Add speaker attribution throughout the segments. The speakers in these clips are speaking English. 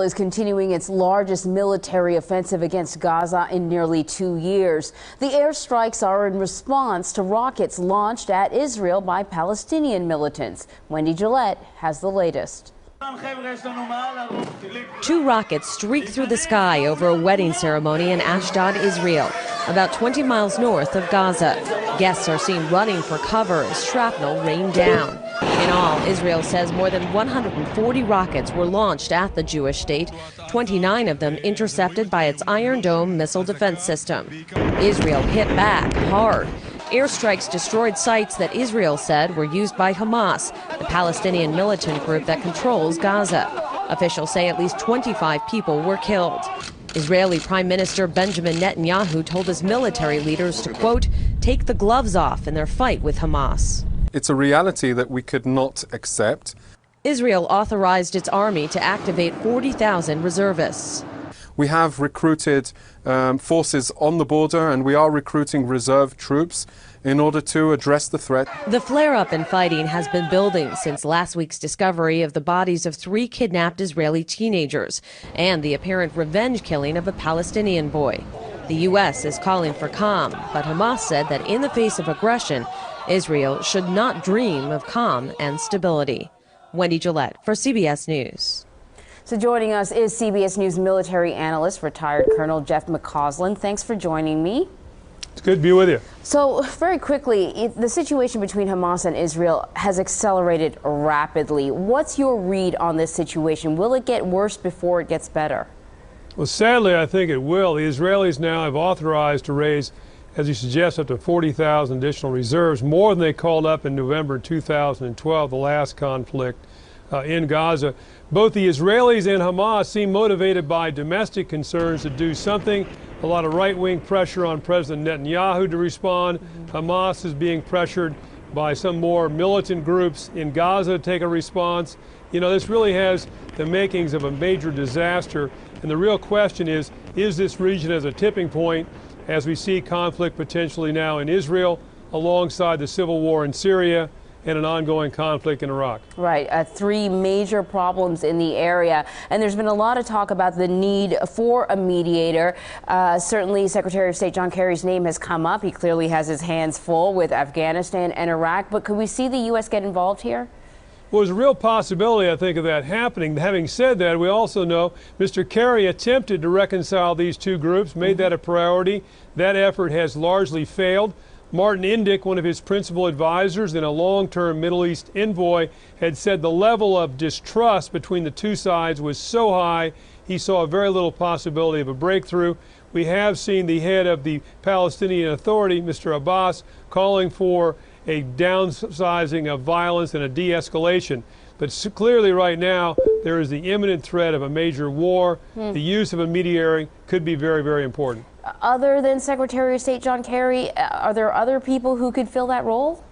Speaker 1: is continuing its largest military offensive against Gaza in nearly 2 years. The airstrikes are in response to rockets launched at Israel by Palestinian militants. Wendy Gillette has the latest.
Speaker 2: 2 rockets streaked through the sky over a wedding ceremony in Ashdod, Israel, about 20 miles north of Gaza. Guests are seen running for cover as shrapnel rained down. In all, Israel says more than 140 rockets were launched at the Jewish state, 29 of them intercepted by its Iron Dome missile defense system. Israel hit back hard. Airstrikes destroyed sites that Israel said were used by Hamas, the Palestinian militant group that controls Gaza. Officials say at least 25 people were killed. Israeli Prime Minister Benjamin Netanyahu told his military leaders to, quote, take the gloves off in their fight with Hamas.
Speaker 3: It's a reality that we could not accept.
Speaker 2: Israel authorized its army to activate 40,000 reservists.
Speaker 3: We have recruited forces on the border, and we are recruiting reserve troops in order to address the threat.
Speaker 2: The flare-up in fighting has been building since last week's discovery of the bodies of 3 kidnapped Israeli teenagers and the apparent revenge killing of a Palestinian boy. The U.S. is calling for calm, but Hamas said that in the face of aggression, Israel should not dream of calm and stability. Wendy Gillette for CBS News.
Speaker 1: So joining us is CBS News military analyst, retired Colonel Jeff McCausland. Thanks for joining me.
Speaker 4: It's good to be with you.
Speaker 1: So very quickly, the situation between Hamas and Israel has accelerated rapidly. What's your read on this situation? Will it get worse before it gets better?
Speaker 4: Well, sadly, I think it will. The Israelis now have authorized to raise, as you suggest, up to 40,000 additional reserves, more than they called up in November 2012, the last conflict in Gaza. Both the Israelis and Hamas seem motivated by domestic concerns to do something. A lot of right-wing pressure on President Netanyahu to respond. Hamas is being pressured by some more militant groups in Gaza to take a response. You know, this really has the makings of a major disaster. And the real question is this region as a tipping point as we see conflict potentially now in Israel alongside the civil war in Syria and an ongoing conflict in Iraq.
Speaker 1: Right, 3 major problems in the area, and there's been a lot of talk about the need for a mediator. Certainly Secretary of State John Kerry's name has come up. He clearly has his hands full with Afghanistan and Iraq, but could we see the U.S. get involved here?
Speaker 4: Well, there's a real possibility, I think, of that happening. Having said that, we also know Mr. Kerry attempted to reconcile these 2 groups, made that a priority. That effort has largely failed. Martin Indyk, one of his principal advisors and a long-term Middle East envoy, had said the level of distrust between the 2 sides was so high, he saw very little possibility of a breakthrough. We have seen the head of the Palestinian Authority, Mr. Abbas, calling for a downsizing of violence and a de-escalation. But clearly right now, there is the imminent threat of a major war. The use of a mediator could be very, very important.
Speaker 1: Other than Secretary of State John Kerry, are there other people who could fill that role?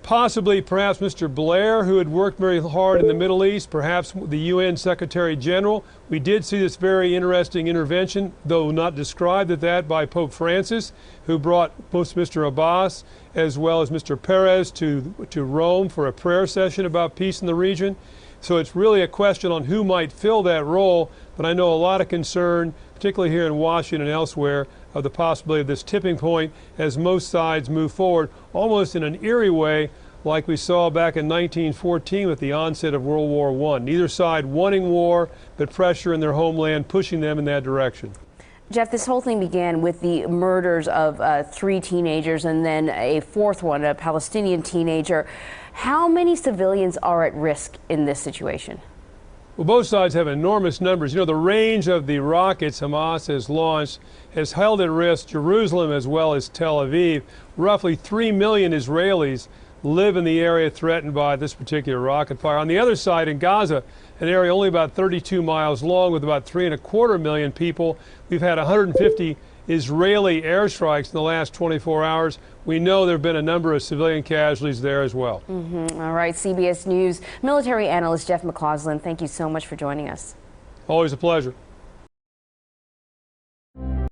Speaker 4: Possibly, perhaps Mr. Blair, who had worked very hard in the Middle East, perhaps the UN Secretary General. We did see this very interesting intervention, though not described at that, by Pope Francis, who brought both Mr. Abbas as well as Mr. Perez to Rome for a prayer session about peace in the region. So it's really a question on who might fill that role, but I know a lot of concern, particularly here in Washington and elsewhere, of the possibility of this tipping point as most sides move forward, almost in an eerie way, like we saw back in 1914 with the onset of World War I. Neither side wanting war, but pressure in their homeland pushing them in that direction.
Speaker 1: Jeff, this whole thing began with the murders of 3 teenagers and then a 4th one, a Palestinian teenager. How many civilians are at risk in this situation?
Speaker 4: Well, both sides have enormous numbers. You know, the range of the rockets Hamas has launched has held at risk Jerusalem as well as Tel Aviv. Roughly 3 million Israelis live in the area threatened by this particular rocket fire. On the other side, in Gaza, an area only about 32 miles long with about 3.25 million people, we've had 150 Israeli airstrikes in the last 24 hours. We know there have been a number of civilian casualties there as well.
Speaker 1: All right, CBS News military analyst Jeff McCausland, thank you so much for joining us.
Speaker 4: Always a pleasure.